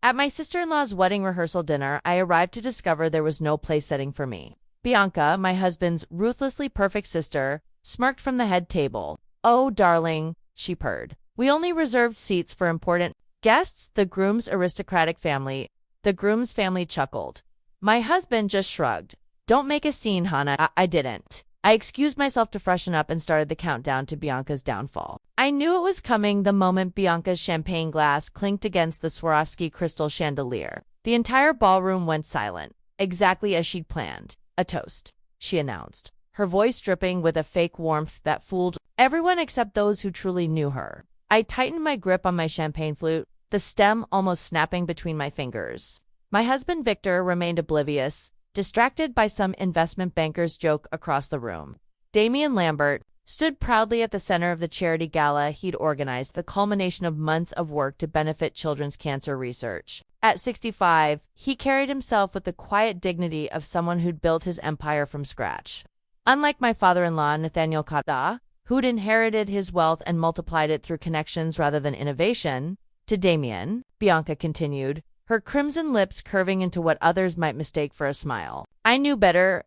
At my sister-in-law's wedding rehearsal dinner, I arrived to discover there was no place setting for me. Bianca, my husband's ruthlessly perfect sister, smirked from the head table. "Oh, darling," she purred. "We only reserved seats for important guests." The groom's aristocratic family. The groom's family chuckled. My husband just shrugged. "Don't make a scene, Hannah." I didn't. I excused myself to freshen up and started the countdown to Bianca's downfall. I knew it was coming the moment Bianca's champagne glass clinked against the Swarovski crystal chandelier. The entire ballroom went silent, exactly as she'd planned. "A toast," she announced, her voice dripping with a fake warmth that fooled everyone except those who truly knew her. I tightened my grip on my champagne flute, the stem almost snapping between my fingers. My husband Victor remained oblivious, distracted by some investment banker's joke across the room. Damien Lambert stood proudly at the center of the charity gala he'd organized, the culmination of months of work to benefit children's cancer research. At 65, he carried himself with the quiet dignity of someone who'd built his empire from scratch. Unlike my father-in-law, Nathaniel Kata, who'd inherited his wealth and multiplied it through connections rather than innovation, to Damien, Bianca continued, her crimson lips curving into what others might mistake for a smile. "I knew better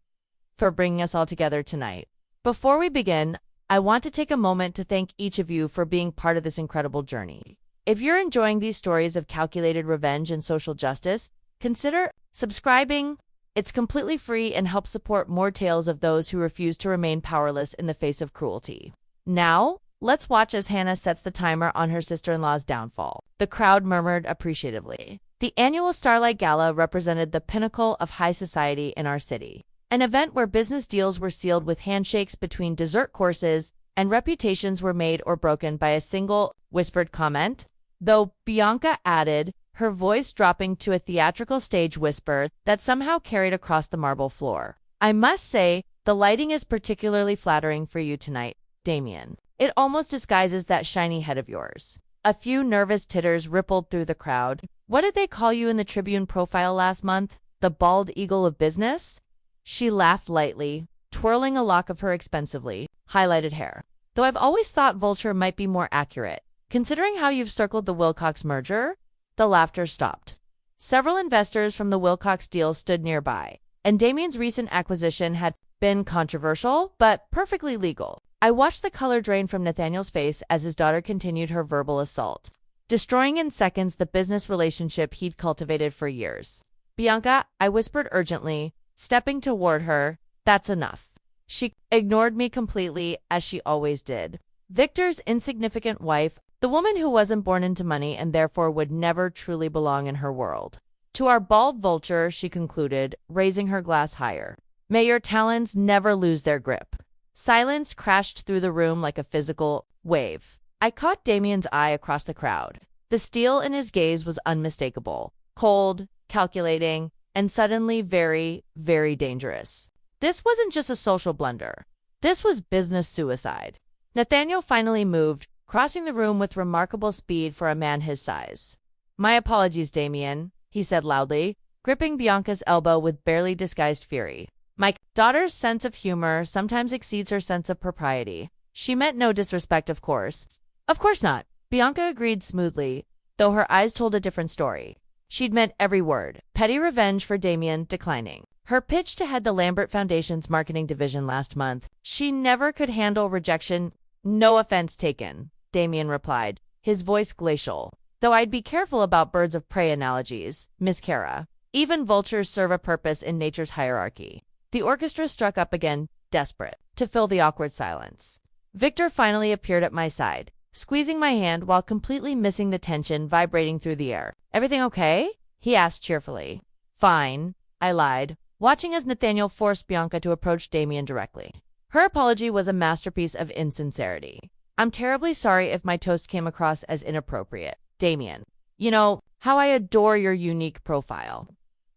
for bringing us all together tonight. Before we begin, I want to take a moment to thank each of you for being part of this incredible journey. If you're enjoying these stories of calculated revenge and social justice, consider subscribing. It's completely free and helps support more tales of those who refuse to remain powerless in the face of cruelty. Now, let's watch as Hannah sets the timer on her sister-in-law's downfall." The crowd murmured appreciatively. The annual Starlight Gala represented the pinnacle of high society in our city, an event where business deals were sealed with handshakes between dessert courses and reputations were made or broken by a single whispered comment. Though Bianca added, her voice dropping to a theatrical stage whisper that somehow carried across the marble floor. "I must say, the lighting is particularly flattering for you tonight, Damien. It almost disguises that shiny head of yours." A few nervous titters rippled through the crowd. "What did they call you in the Tribune profile last month? The bald eagle of business?" She laughed lightly, twirling a lock of her expensively highlighted hair. "Though I've always thought vulture might be more accurate, considering how you've circled the Wilcox merger." The laughter stopped. Several investors from the Wilcox deal stood nearby, and Damien's recent acquisition had been controversial, but perfectly legal. I watched the color drain from Nathaniel's face as his daughter continued her verbal assault, destroying in seconds the business relationship he'd cultivated for years. "Bianca," I whispered urgently, stepping toward her, "that's enough." She ignored me completely, as she always did. Victor's insignificant wife, the woman who wasn't born into money and therefore would never truly belong in her world. "To our bald vulture," she concluded, raising her glass higher. "May your talons never lose their grip." Silence crashed through the room like a physical wave. I caught Damien's eye across the crowd. The steel in his gaze was unmistakable, cold, calculating, and suddenly very, very dangerous. This wasn't just a social blunder. This was business suicide. Nathaniel finally moved, crossing the room with remarkable speed for a man his size. "My apologies, Damien," he said loudly, gripping Bianca's elbow with barely disguised fury. "My daughter's sense of humor sometimes exceeds her sense of propriety. She meant no disrespect, of course." "Of course not," Bianca agreed smoothly, though her eyes told a different story. She'd meant every word. Petty revenge for Damien declining. Her pitch to head the Lambert Foundation's marketing division last month. She never could handle rejection. "No offense taken," Damien replied, his voice glacial. "Though I'd be careful about birds of prey analogies, Miss Kara. Even vultures serve a purpose in nature's hierarchy." The orchestra struck up again, desperate to fill the awkward silence. Victor finally appeared at my side, squeezing my hand while completely missing the tension vibrating through the air. "Everything okay?" he asked cheerfully. "Fine," I lied, watching as Nathaniel forced Bianca to approach Damien directly. Her apology was a masterpiece of insincerity. "I'm terribly sorry if my toast came across as inappropriate, Damien. You know, how I adore your unique profile."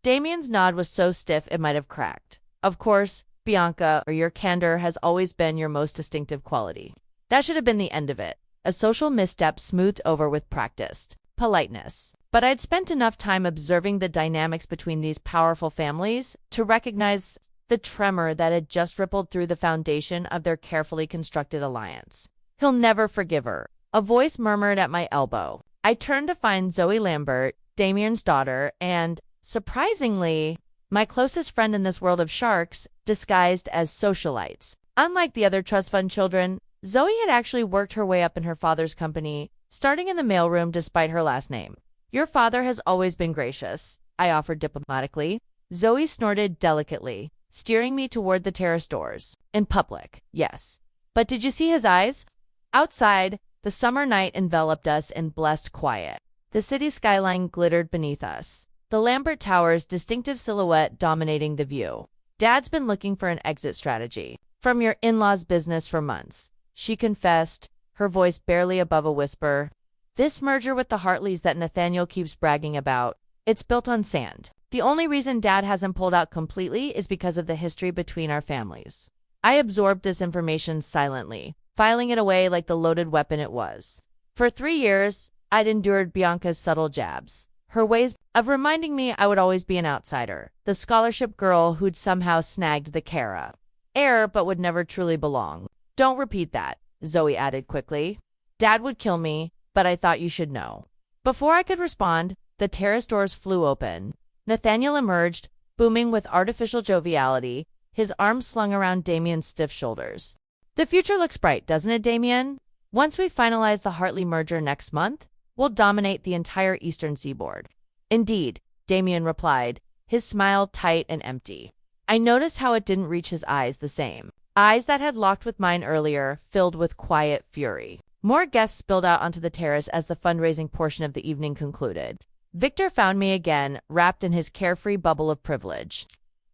Damien's nod was so stiff it might have cracked. "Of course, Bianca, or your candor has always been your most distinctive quality." That should have been the end of it. A social misstep smoothed over with practiced politeness. But I'd spent enough time observing the dynamics between these powerful families to recognize the tremor that had just rippled through the foundation of their carefully constructed alliance. "He'll never forgive her," a voice murmured at my elbow. I turned to find Zoe Lambert, Damien's daughter and, surprisingly, my closest friend in this world of sharks, disguised as socialites. Unlike the other trust fund children, Zoe had actually worked her way up in her father's company, starting in the mailroom despite her last name. Your father has always been gracious, I offered diplomatically. Zoe snorted delicately, steering me toward the terrace doors. In public, yes. But did you see his eyes? Outside, the summer night enveloped us in blessed quiet. The city skyline glittered beneath us, the Lambert Tower's distinctive silhouette dominating the view. Dad's been looking for an exit strategy from your in-laws' business for months, she confessed, her voice barely above a whisper. This merger with the Hartleys that Nathaniel keeps bragging about, it's built on sand. The only reason Dad hasn't pulled out completely is because of the history between our families. I absorbed this information silently, filing it away like the loaded weapon it was. For 3 years, I'd endured Bianca's subtle jabs, her ways of reminding me I would always be an outsider, the scholarship girl who'd somehow snagged the Kara heir but would never truly belong. Don't repeat that, Zoe added quickly. Dad would kill me, but I thought you should know. Before I could respond, the terrace doors flew open. Nathaniel emerged, booming with artificial joviality, his arms slung around Damien's stiff shoulders. The future looks bright, doesn't it, Damien? Once we finalize the Hartley merger next month, we'll dominate the entire eastern seaboard. Indeed, Damien replied, his smile tight and empty. I noticed how it didn't reach his eyes the same. Eyes that had locked with mine earlier, filled with quiet fury. More guests spilled out onto the terrace as the fundraising portion of the evening concluded. Victor found me again, wrapped in his carefree bubble of privilege.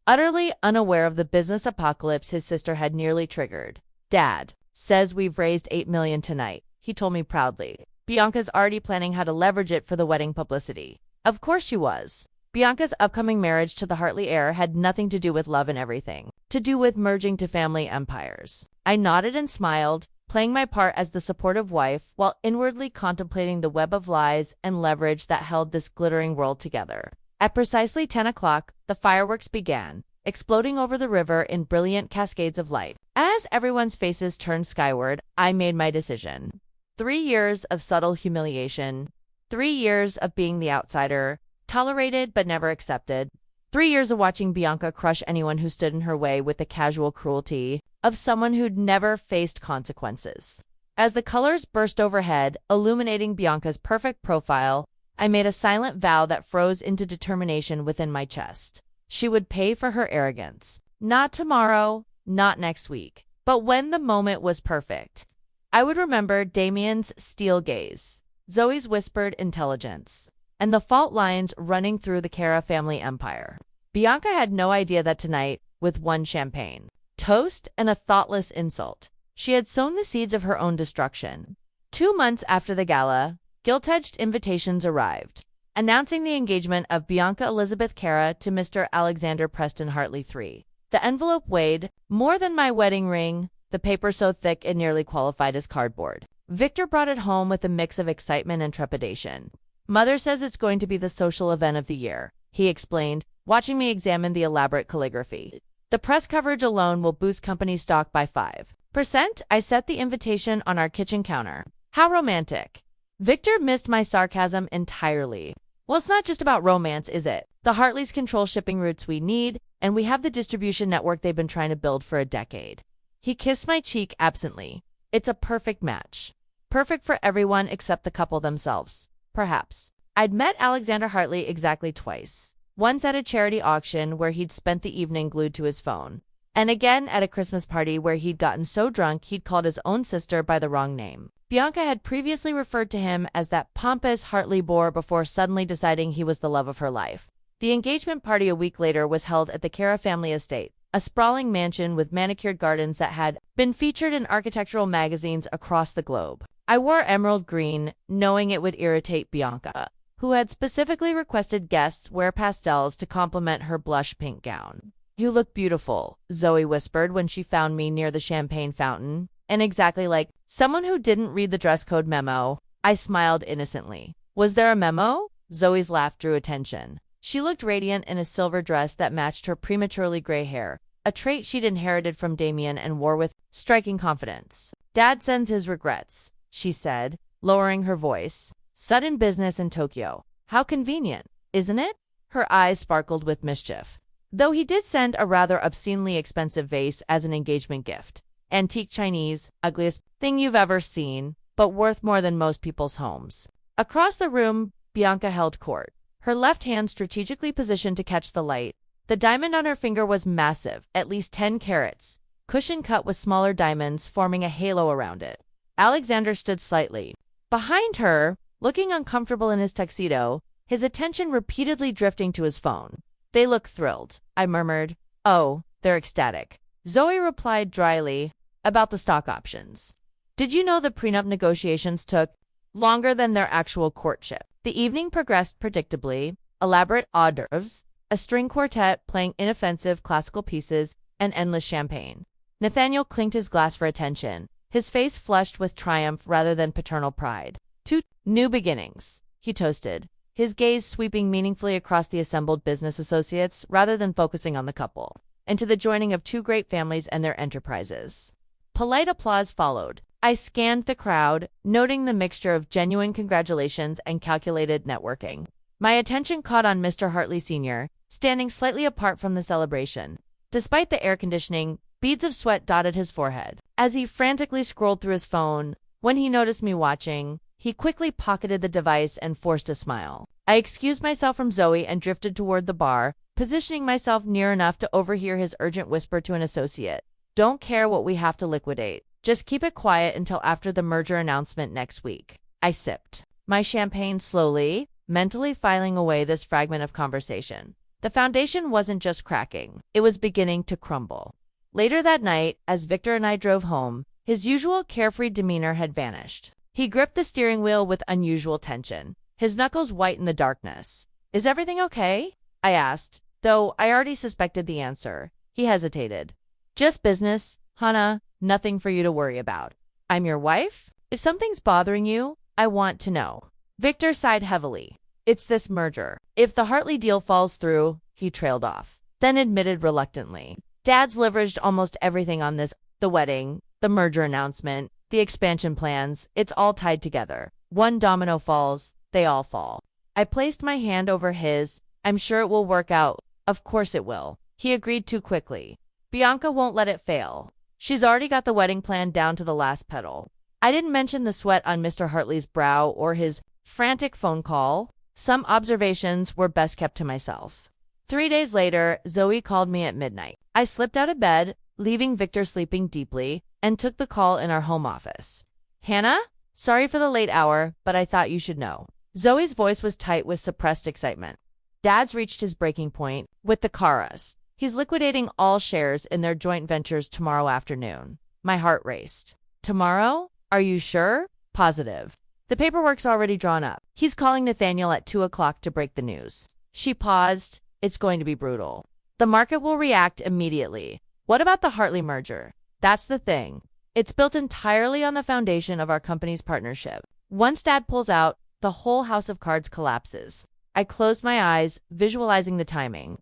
Utterly unaware of the business apocalypse his sister had nearly triggered. Dad says we've raised $8 million tonight, he told me proudly. Bianca's already planning how to leverage it for the wedding publicity. Of course she was. Bianca's upcoming marriage to the Hartley heir had nothing to do with love and everything, to do with merging to family empires. I nodded and smiled, playing my part as the supportive wife while inwardly contemplating the web of lies and leverage that held this glittering world together. At precisely 10 o'clock, the fireworks began, exploding over the river in brilliant cascades of light. As everyone's faces turned skyward, I made my decision. 3 years of subtle humiliation, 3 years of being the outsider, tolerated but never accepted, 3 years of watching Bianca crush anyone who stood in her way with the casual cruelty of someone who'd never faced consequences. As the colors burst overhead, illuminating Bianca's perfect profile, I made a silent vow that froze into determination within my chest. She would pay for her arrogance. Not tomorrow, not next week, but when the moment was perfect. I would remember Damien's steel gaze, Zoe's whispered intelligence, and the fault lines running through the Kara family empire. Bianca had no idea that tonight, with one champagne, toast, and a thoughtless insult, she had sown the seeds of her own destruction. 2 months after the gala, gilt-edged invitations arrived, announcing the engagement of Bianca Elizabeth Kara to Mr. Alexander Preston Hartley III. The envelope weighed more than my wedding ring, the paper so thick it nearly qualified as cardboard. Victor brought it home with a mix of excitement and trepidation. Mother says it's going to be the social event of the year, he explained, watching me examine the elaborate calligraphy. The press coverage alone will boost company stock by 5%. I set the invitation on our kitchen counter. How romantic. Victor missed my sarcasm entirely. Well, it's not just about romance, is it? The Hartleys control shipping routes we need, and we have the distribution network they've been trying to build for a decade. He kissed my cheek absently. It's a perfect match. Perfect for everyone except the couple themselves. Perhaps. I'd met Alexander Hartley exactly twice. Once at a charity auction where he'd spent the evening glued to his phone, and again at a Christmas party where he'd gotten so drunk he'd called his own sister by the wrong name. Bianca had previously referred to him as that pompous Hartley boar before suddenly deciding he was the love of her life. The engagement party a week later was held at the Kara family estate, a sprawling mansion with manicured gardens that had been featured in architectural magazines across the globe. I wore emerald green, knowing it would irritate Bianca, who had specifically requested guests wear pastels to complement her blush pink gown. You look beautiful, Zoe whispered when she found me near the champagne fountain, and exactly like someone who didn't read the dress code memo. I smiled innocently. Was there a memo? Zoe's laugh drew attention. She looked radiant in a silver dress that matched her prematurely gray hair, a trait she'd inherited from Damien and wore with striking confidence. Dad sends his regrets, she said, lowering her voice. Sudden business in Tokyo. How convenient, isn't it? Her eyes sparkled with mischief. Though he did send a rather obscenely expensive vase as an engagement gift. Antique Chinese, ugliest thing you've ever seen, but worth more than most people's homes. Across the room, Bianca held court, her left hand strategically positioned to catch the light. The diamond on her finger was massive, at least 10 carats, cushion cut with smaller diamonds forming a halo around it. Alexander stood slightly behind her, looking uncomfortable in his tuxedo, his attention repeatedly drifting to his phone. They look thrilled, I murmured. Oh, they're ecstatic. Zoe replied dryly, about the stock options. Did you know the prenup negotiations took longer than their actual courtship? The evening progressed predictably, elaborate hors d'oeuvres, a string quartet playing inoffensive classical pieces, and endless champagne. Nathaniel clinked his glass for attention, his face flushed with triumph rather than paternal pride. To new beginnings, he toasted, his gaze sweeping meaningfully across the assembled business associates rather than focusing on the couple, and to the joining of two great families and their enterprises. Polite applause followed. I scanned the crowd, noting the mixture of genuine congratulations and calculated networking. My attention caught on Mr. Hartley Sr., standing slightly apart from the celebration. Despite the air conditioning, beads of sweat dotted his forehead. As he frantically scrolled through his phone, when he noticed me watching, he quickly pocketed the device and forced a smile. I excused myself from Zoe and drifted toward the bar, positioning myself near enough to overhear his urgent whisper to an associate. Don't care what we have to liquidate. Just keep it quiet until after the merger announcement next week. I sipped my champagne slowly, mentally filing away this fragment of conversation. The foundation wasn't just cracking, it was beginning to crumble. Later that night, as Victor and I drove home, his usual carefree demeanor had vanished. He gripped the steering wheel with unusual tension, his knuckles white in the darkness. Is everything okay? I asked, though I already suspected the answer. He hesitated. Just business, Hannah, nothing for you to worry about. I'm your wife? If something's bothering you, I want to know. Victor sighed heavily. It's this merger. If the Hartley deal falls through, he trailed off, then admitted reluctantly. Dad's leveraged almost everything on this, the wedding, the merger announcement, the expansion plans, it's all tied together. One domino falls, they all fall. I placed my hand over his. I'm sure it will work out. Of course it will. He agreed too quickly. Bianca won't let it fail. She's already got the wedding plan down to the last petal. I didn't mention the sweat on Mr. Hartley's brow or his frantic phone call. Some observations were best kept to myself. 3 days later, Zoe called me at midnight. I slipped out of bed, leaving Victor sleeping deeply, and took the call in our home office. Hannah? Sorry for the late hour, but I thought you should know. Zoe's voice was tight with suppressed excitement. Dad's reached his breaking point with the Caras. He's liquidating all shares in their joint ventures tomorrow afternoon. My heart raced. Tomorrow? Are you sure? Positive. The paperwork's already drawn up. He's calling Nathaniel at 2 o'clock to break the news. She paused. It's going to be brutal. The market will react immediately. What about the Hartley merger? That's the thing. It's built entirely on the foundation of our company's partnership. Once Dad pulls out, the whole house of cards collapses. I closed my eyes, visualizing the timing.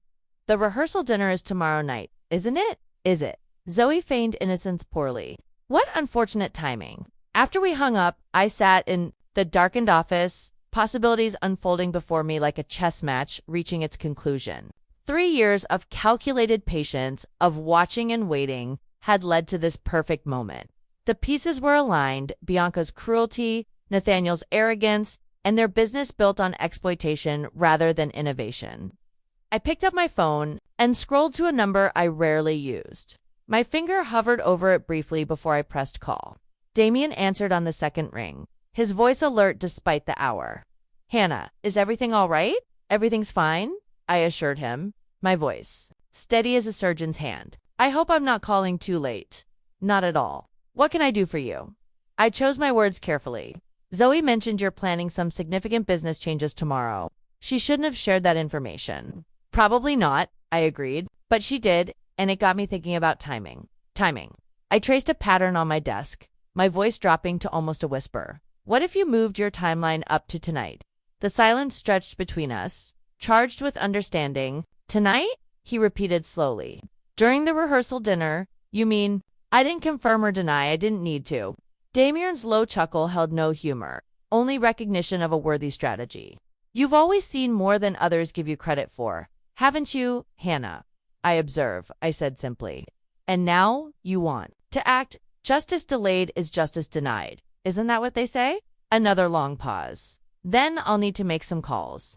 The rehearsal dinner is tomorrow night, isn't it? Is it? Zoe feigned innocence poorly. What unfortunate timing. After we hung up, I sat in the darkened office, possibilities unfolding before me like a chess match reaching its conclusion. 3 years of calculated patience, of watching and waiting, had led to this perfect moment. The pieces were aligned, Bianca's cruelty, Nathaniel's arrogance, and their business built on exploitation rather than innovation. I picked up my phone and scrolled to a number I rarely used. My finger hovered over it briefly before I pressed call. Damien answered on the second ring, his voice alert despite the hour. Hannah, is everything all right? Everything's fine, I assured him, my voice steady as a surgeon's hand. I hope I'm not calling too late. Not at all. What can I do for you? I chose my words carefully. Zoe mentioned you're planning some significant business changes tomorrow. She shouldn't have shared that information. Probably not, I agreed, but she did, and it got me thinking about timing. Timing. I traced a pattern on my desk, my voice dropping to almost a whisper. What if you moved your timeline up to tonight? The silence stretched between us, charged with understanding. Tonight? He repeated slowly. During the rehearsal dinner, you mean? I didn't confirm or deny, I didn't need to. Damien's low chuckle held no humor, only recognition of a worthy strategy. You've always seen more than others give you credit for, haven't you, Hannah? I observe, I said simply. And now you want to act. Justice delayed is justice denied. Isn't that what they say? Another long pause. Then I'll need to make some calls.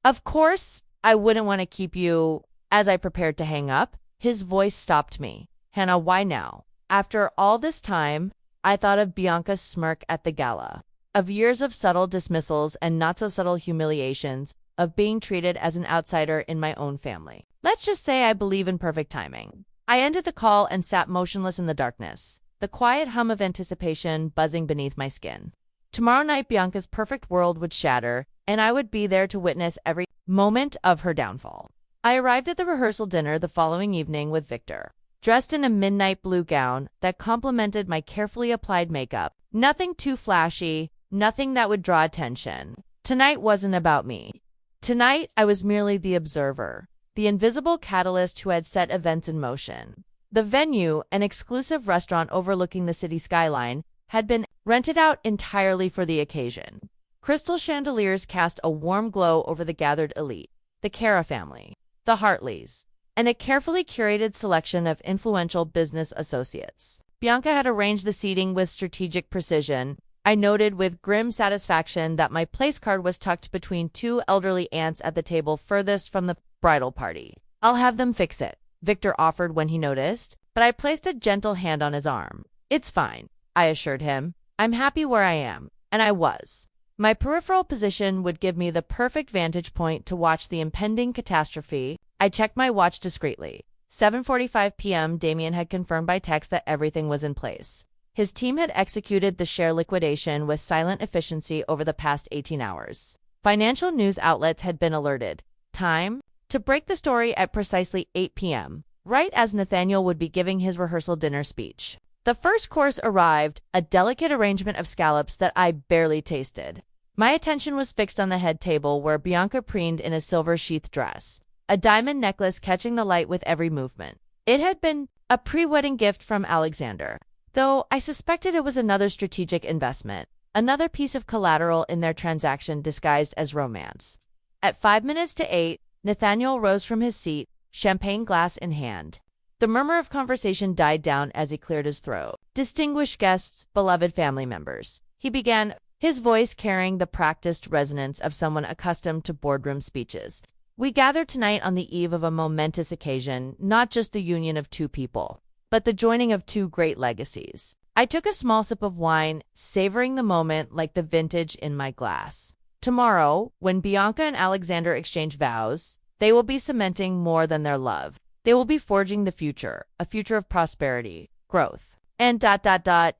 Of course, I wouldn't want to keep you. As I prepared to hang up, his voice stopped me. Hannah, why now? After all this time, I thought of Bianca's smirk at the gala, of years of subtle dismissals and not-so-subtle humiliations, of being treated as an outsider in my own family. Let's just say I believe in perfect timing. I ended the call and sat motionless in the darkness, the quiet hum of anticipation buzzing beneath my skin. Tomorrow night, Bianca's perfect world would shatter, and I would be there to witness every moment of her downfall. I arrived at the rehearsal dinner the following evening with Victor, dressed in a midnight blue gown that complemented my carefully applied makeup. Nothing too flashy, nothing that would draw attention. Tonight wasn't about me. Tonight, I was merely the observer, the invisible catalyst who had set events in motion. The venue, an exclusive restaurant overlooking the city skyline, had been rented out entirely for the occasion. Crystal chandeliers cast a warm glow over the gathered elite, the Cara family, the Hartleys, and a carefully curated selection of influential business associates. Bianca had arranged the seating with strategic precision. I noted with grim satisfaction that my place card was tucked between two elderly aunts at the table furthest from the bridal party. I'll have them fix it, Victor offered when he noticed, but I placed a gentle hand on his arm. It's fine, I assured him. I'm happy where I am, and I was. My peripheral position would give me the perfect vantage point to watch the impending catastrophe. I checked my watch discreetly. 7:45 p.m. Damien had confirmed by text that everything was in place. His team had executed the share liquidation with silent efficiency over the past 18 hours. Financial news outlets had been alerted. Time to break the story at precisely 8 p.m., right as Nathaniel would be giving his rehearsal dinner speech. The first course arrived, a delicate arrangement of scallops that I barely tasted. My attention was fixed on the head table where Bianca preened in a silver sheath dress, a diamond necklace catching the light with every movement. It had been a pre-wedding gift from Alexander, though I suspected it was another strategic investment, another piece of collateral in their transaction disguised as romance. At 5 minutes to 8, Nathaniel rose from his seat, champagne glass in hand. The murmur of conversation died down as he cleared his throat. Distinguished guests, beloved family members, he began, his voice carrying the practiced resonance of someone accustomed to boardroom speeches. We gather tonight on the eve of a momentous occasion, not just the union of two people, but the joining of two great legacies. I took a small sip of wine, savoring the moment like the vintage in my glass. Tomorrow, when Bianca and Alexander exchange vows, they will be cementing more than their love. They will be forging the future, a future of prosperity, growth. And ...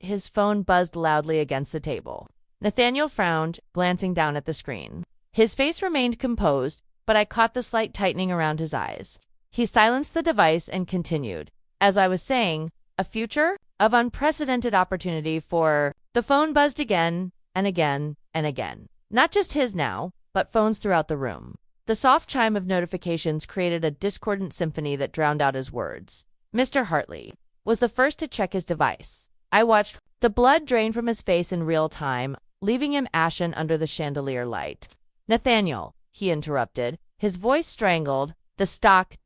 his phone buzzed loudly against the table. Nathaniel frowned, glancing down at the screen. His face remained composed, but I caught the slight tightening around his eyes. He silenced the device and continued. As I was saying, a future of unprecedented opportunity for... The phone buzzed again, and again, and again. Not just his now, but phones throughout the room. The soft chime of notifications created a discordant symphony that drowned out his words. Mr. Hartley was the first to check his device. I watched the blood drain from his face in real time, leaving him ashen under the chandelier light. Nathaniel, he interrupted, his voice strangled, the stock...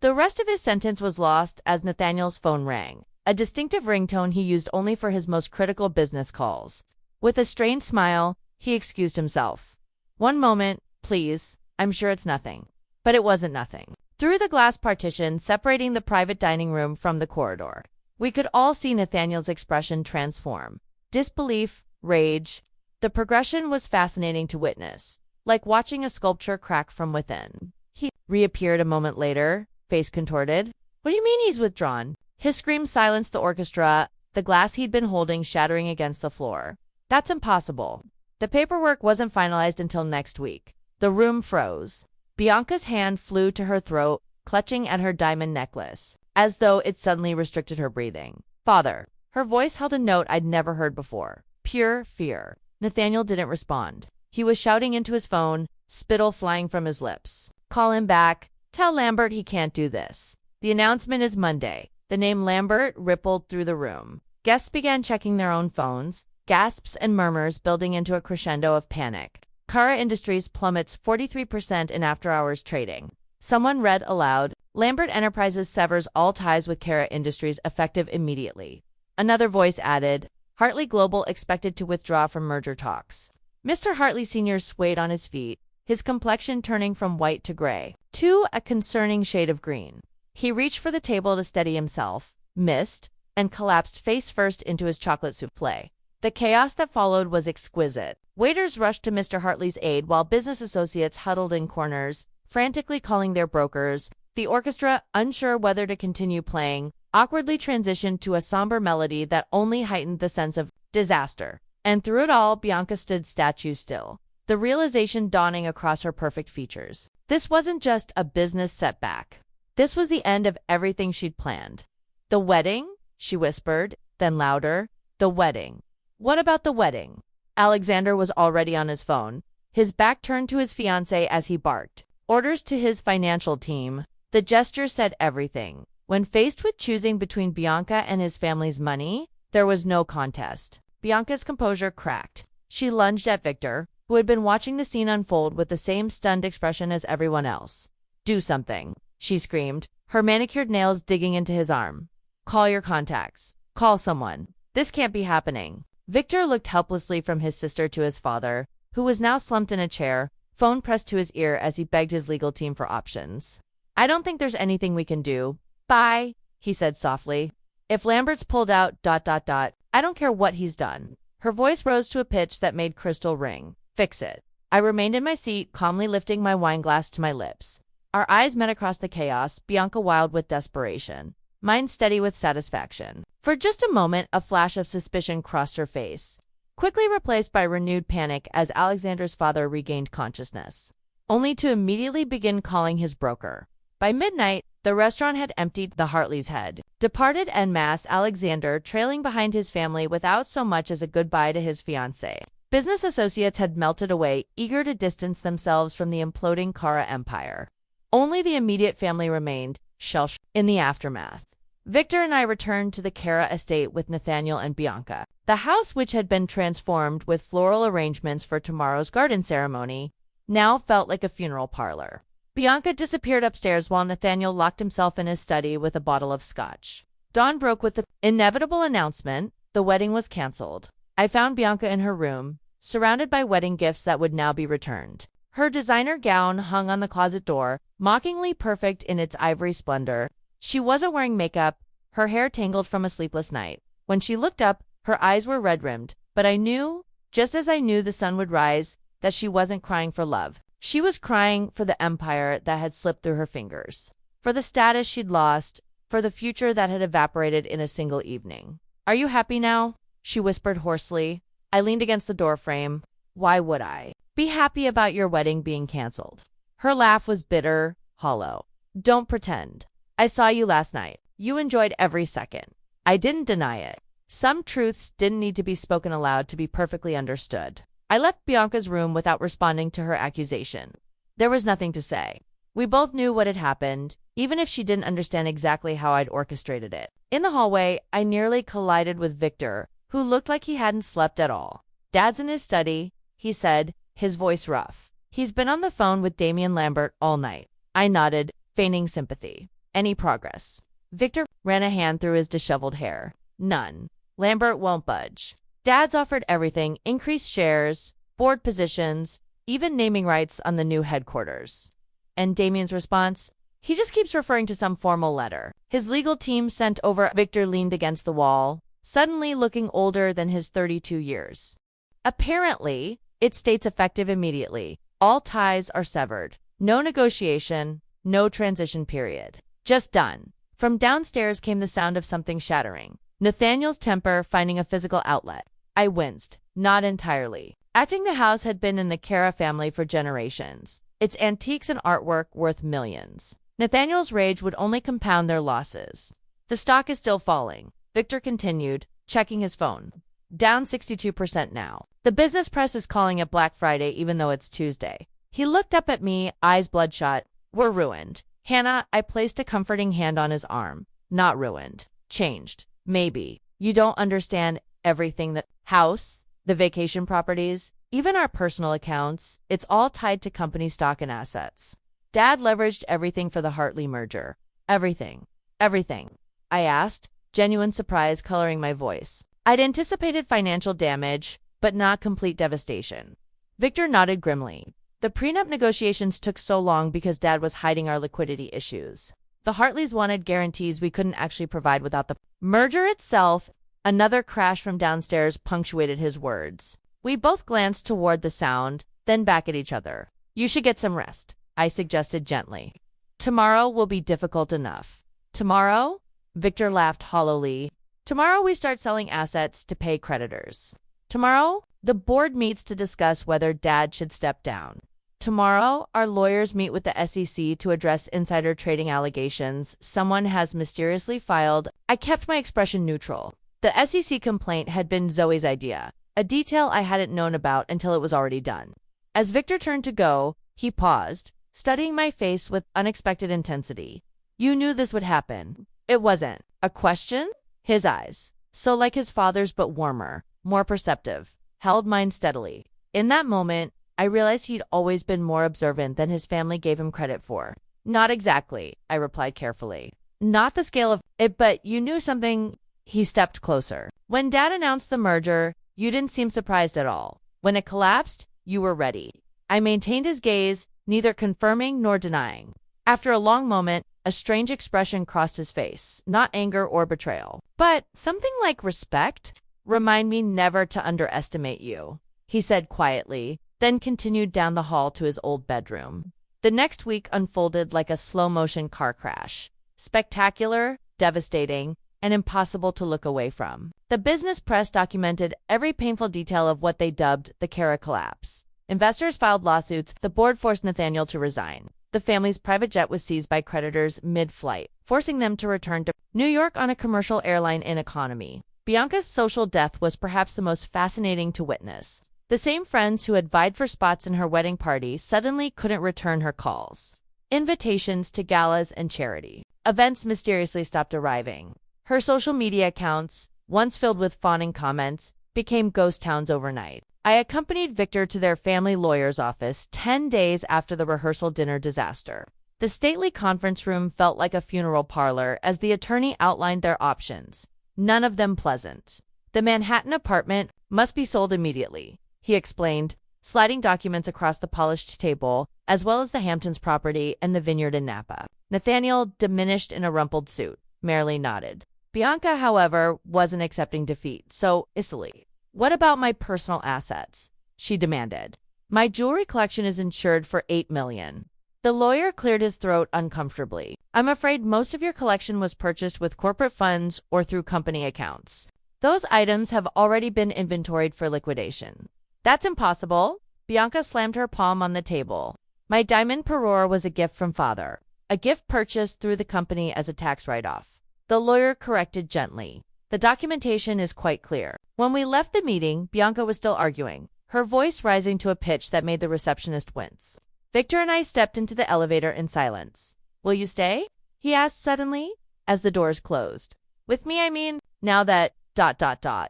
The rest of his sentence was lost as Nathaniel's phone rang, a distinctive ringtone he used only for his most critical business calls. With a strained smile, he excused himself. One moment, please, I'm sure it's nothing. But it wasn't nothing. Through the glass partition separating the private dining room from the corridor, we could all see Nathaniel's expression transform. Disbelief, rage. The progression was fascinating to witness, like watching a sculpture crack from within. He reappeared a moment later, face contorted. What do you mean he's withdrawn? His scream silenced the orchestra, the glass he'd been holding shattering against the floor. That's impossible. The paperwork wasn't finalized until next week. The room froze. Bianca's hand flew to her throat, clutching at her diamond necklace, as though it suddenly restricted her breathing. Father. Her voice held a note I'd never heard before. Pure fear. Nathaniel didn't respond. He was shouting into his phone, spittle flying from his lips. Call him back. Tell Lambert he can't do this. The announcement is Monday. The name Lambert rippled through the room. Guests began checking their own phones, gasps and murmurs building into a crescendo of panic. Kara Industries plummets 43% in after-hours trading. Someone read aloud, Lambert Enterprises severs all ties with Kara Industries effective immediately. Another voice added, Hartley Global expected to withdraw from merger talks. Mr. Hartley Sr. swayed on his feet, his complexion turning from white to gray, to a concerning shade of green. He reached for the table to steady himself, missed, and collapsed face first into his chocolate souffle. The chaos that followed was exquisite. Waiters rushed to Mr. Hartley's aid while business associates huddled in corners, frantically calling their brokers. The orchestra, unsure whether to continue playing, awkwardly transitioned to a somber melody that only heightened the sense of disaster. And through it all, Bianca stood statue still, the realization dawning across her perfect features. This wasn't just a business setback. This was the end of everything she'd planned. The wedding? She whispered, then louder. The wedding. What about the wedding? Alexander was already on his phone, his back turned to his fiancée as he barked orders to his financial team. The gesture said everything. When faced with choosing between Bianca and his family's money, there was no contest. Bianca's composure cracked. She lunged at Victor, who had been watching the scene unfold with the same stunned expression as everyone else. Do something, she screamed, her manicured nails digging into his arm. Call your contacts. Call someone. This can't be happening. Victor looked helplessly from his sister to his father, who was now slumped in a chair, phone pressed to his ear as he begged his legal team for options. I don't think there's anything we can do. Bye, he said softly. If Lambert's pulled out, I don't care what he's done. Her voice rose to a pitch that made Crystal ring. Fix it. I remained in my seat, calmly lifting my wine glass to my lips. Our eyes met across the chaos, Bianca wild with desperation, mine steady with satisfaction. For just a moment, a flash of suspicion crossed her face, quickly replaced by renewed panic as Alexander's father regained consciousness, only to immediately begin calling his broker. By midnight, the restaurant had emptied. The Hartley's head departed en masse, Alexander trailing behind his family without so much as a goodbye to his fiancée. Business associates had melted away, eager to distance themselves from the imploding Kara empire. Only the immediate family remained, shell-shocked. In the aftermath, Victor and I returned to the Kara estate with Nathaniel and Bianca. The house, which had been transformed with floral arrangements for tomorrow's garden ceremony, now felt like a funeral parlor. Bianca disappeared upstairs while Nathaniel locked himself in his study with a bottle of scotch. Dawn broke with the inevitable announcement: the wedding was canceled. I found Bianca in her room, surrounded by wedding gifts that would now be returned. Her designer gown hung on the closet door, mockingly perfect in its ivory splendor. She wasn't wearing makeup, her hair tangled from a sleepless night. When she looked up, her eyes were red-rimmed, but I knew, just as I knew the sun would rise, that she wasn't crying for love. She was crying for the empire that had slipped through her fingers, for the status she'd lost, for the future that had evaporated in a single evening. Are you happy now? She whispered hoarsely. I leaned against the doorframe. Why would I be happy about your wedding being canceled? Her laugh was bitter, hollow. Don't pretend. I saw you last night. You enjoyed every second. I didn't deny it. Some truths didn't need to be spoken aloud to be perfectly understood. I left Bianca's room without responding to her accusation. There was nothing to say. We both knew what had happened, even if she didn't understand exactly how I'd orchestrated it. In the hallway, I nearly collided with Victor, who looked like he hadn't slept at all. Dad's in his study, he said, his voice rough. He's been on the phone with Damian Lambert all night. I nodded, feigning sympathy. Any progress? Victor ran a hand through his disheveled hair. None. Lambert won't budge. Dad's offered everything: increased shares, board positions, even naming rights on the new headquarters. And Damian's response? He just keeps referring to some formal letter his legal team sent over. Victor leaned against the wall, suddenly looking older than his 32 years. Apparently, it states effective immediately. All ties are severed. No negotiation, no transition period. Just done. From downstairs came the sound of something shattering. Nathaniel's temper finding a physical outlet. I winced. Not entirely. Acting the house had been in the Kara family for generations, its antiques and artwork worth millions. Nathaniel's rage would only compound their losses. The stock is still falling, Victor continued, checking his phone. Down 62% now. The business press is calling it Black Friday even though it's Tuesday. He looked up at me, eyes bloodshot. We're ruined. Hannah, I placed a comforting hand on his arm. Not ruined. Changed. Maybe. You don't understand everything. The house, the vacation properties, Even our personal accounts, it's all tied to company stock and assets. Dad leveraged everything for the Hartley merger. Everything. Everything. I asked, genuine surprise coloring my voice. I'd anticipated financial damage, but not complete devastation. Victor nodded grimly. The prenup negotiations took so long because Dad was hiding our liquidity issues. The Hartleys wanted guarantees we couldn't actually provide without the merger itself. Another crash from downstairs punctuated his words. We both glanced toward the sound, then back at each other. You should get some rest, I suggested gently. Tomorrow will be difficult enough. Tomorrow? Victor laughed hollowly. Tomorrow we start selling assets to pay creditors. Tomorrow, the board meets to discuss whether Dad should step down. Tomorrow, our lawyers meet with the SEC to address insider trading allegations someone has mysteriously filed. I kept my expression neutral. The SEC complaint had been Zoe's idea, a detail I hadn't known about until it was already done. As Victor turned to go, he paused, studying my face with unexpected intensity. You knew this would happen. It wasn't a question. His eyes, so like his father's but warmer, more perceptive, held mine steadily. In that moment, I realized he'd always been more observant than his family gave him credit for. Not exactly, I replied carefully. Not the scale of it, but you knew something. He stepped closer. When Dad announced the merger, you didn't seem surprised at all. When it collapsed, you were ready. I maintained his gaze, neither confirming nor denying. After a long moment, a strange expression crossed his face, not anger or betrayal, but something like respect. Remind me never to underestimate you, he said quietly, then continued down the hall to his old bedroom. The next week unfolded like a slow-motion car crash. Spectacular, devastating, and impossible to look away from. The business press documented every painful detail of what they dubbed the Kara collapse. Investors filed lawsuits. The board forced Nathaniel to resign. The family's private jet was seized by creditors mid-flight, forcing them to return to New York on a commercial airline in economy. Bianca's social death was perhaps the most fascinating to witness. The same friends who had vied for spots in her wedding party suddenly couldn't return her calls. Invitations to galas and charity events mysteriously stopped arriving. Her social media accounts, once filled with fawning comments, became ghost towns overnight. I accompanied Victor to their family lawyer's office 10 days after the rehearsal dinner disaster. The stately conference room felt like a funeral parlor as the attorney outlined their options, none of them pleasant. The Manhattan apartment must be sold immediately, he explained, sliding documents across the polished table, as well as the Hamptons property and the vineyard in Napa. Nathaniel, diminished in a rumpled suit, merely nodded. Bianca, however, wasn't accepting defeat so easily. What about my personal assets? She demanded. My jewelry collection is insured for $8 million. The lawyer cleared his throat uncomfortably. I'm afraid most of your collection was purchased with corporate funds or through company accounts. Those items have already been inventoried for liquidation. That's impossible. Bianca slammed her palm on the table. My diamond parure was a gift from father, a gift purchased through the company as a tax write-off. The lawyer corrected gently. The documentation is quite clear. When we left the meeting, Bianca was still arguing, her voice rising to a pitch that made the receptionist wince. Victor and I stepped into the elevator in silence. Will you stay? He asked suddenly, as the doors closed. With me, I mean, now that ...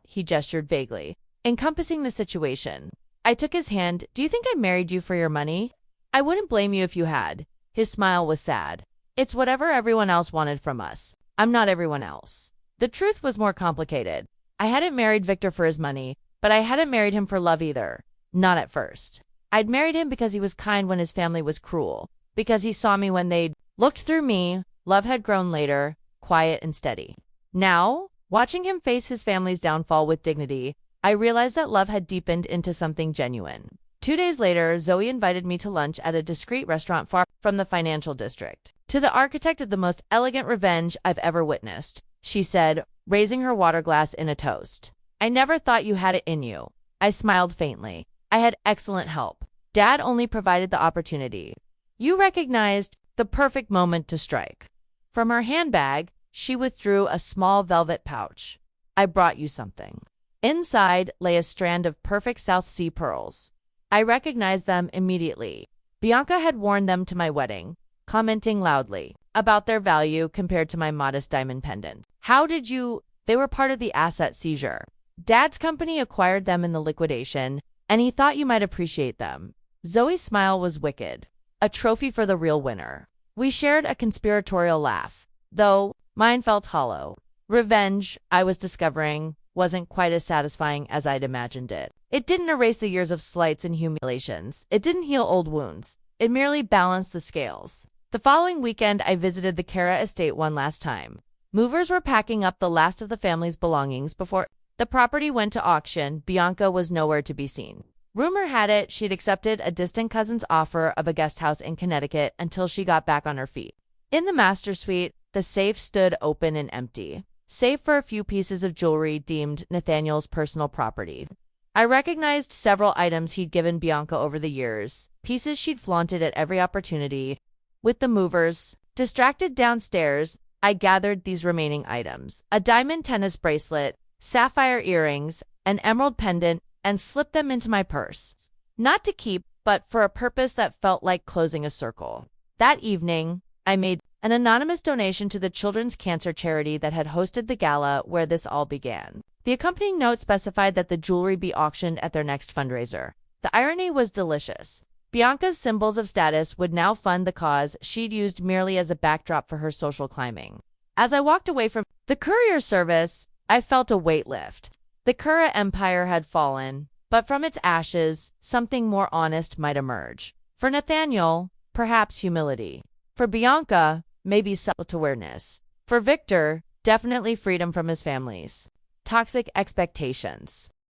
he gestured vaguely, encompassing the situation. I took his hand. Do you think I married you for your money? I wouldn't blame you if you had. His smile was sad. It's whatever everyone else wanted from us. I'm not everyone else. The truth was more complicated. I hadn't married Victor for his money, but I hadn't married him for love either. Not at first. I'd married him because he was kind when his family was cruel, because he saw me when they'd looked through me. Love had grown later, quiet and steady. Now, watching him face his family's downfall with dignity, I realized that love had deepened into something genuine. 2 days later, Zoe invited me to lunch at a discreet restaurant far from the financial district. To the architect of the most elegant revenge I've ever witnessed, she said, raising her water glass in a toast. I never thought you had it in you. I smiled faintly. I had excellent help. Dad only provided the opportunity. You recognized the perfect moment to strike. From her handbag, she withdrew a small velvet pouch. I brought you something. Inside lay a strand of perfect South Sea pearls. I recognized them immediately. Bianca had worn them to my wedding, commenting loudly about their value compared to my modest diamond pendant. How did you... They were part of the asset seizure. Dad's company acquired them in the liquidation, and he thought you might appreciate them. Zoe's smile was wicked. A trophy for the real winner. We shared a conspiratorial laugh, though mine felt hollow. Revenge, I was discovering, wasn't quite as satisfying as I'd imagined it. It didn't erase the years of slights and humiliations. It didn't heal old wounds. It merely balanced the scales. The following weekend, I visited the Kara estate one last time. Movers were packing up the last of the family's belongings before the property went to auction. Bianca was nowhere to be seen. Rumor had it she'd accepted a distant cousin's offer of a guest house in Connecticut until she got back on her feet. In the master suite, the safe stood open and empty, save for a few pieces of jewelry deemed Nathaniel's personal property. I recognized several items he'd given Bianca over the years, pieces she'd flaunted at every opportunity. With the movers distracted downstairs, I gathered these remaining items: a diamond tennis bracelet, sapphire earrings, an emerald pendant, and slipped them into my purse. Not to keep, but for a purpose that felt like closing a circle. That evening, I made an anonymous donation to the children's cancer charity that had hosted the gala where this all began. The accompanying note specified that the jewelry be auctioned at their next fundraiser. The irony was delicious. Bianca's symbols of status would now fund the cause she'd used merely as a backdrop for her social climbing. As I walked away from the courier service, I felt a weight lift. The Kura Empire had fallen, but from its ashes, something more honest might emerge. For Nathaniel, perhaps humility. For Bianca, maybe self-awareness. For Victor, definitely freedom from his family's toxic expectations.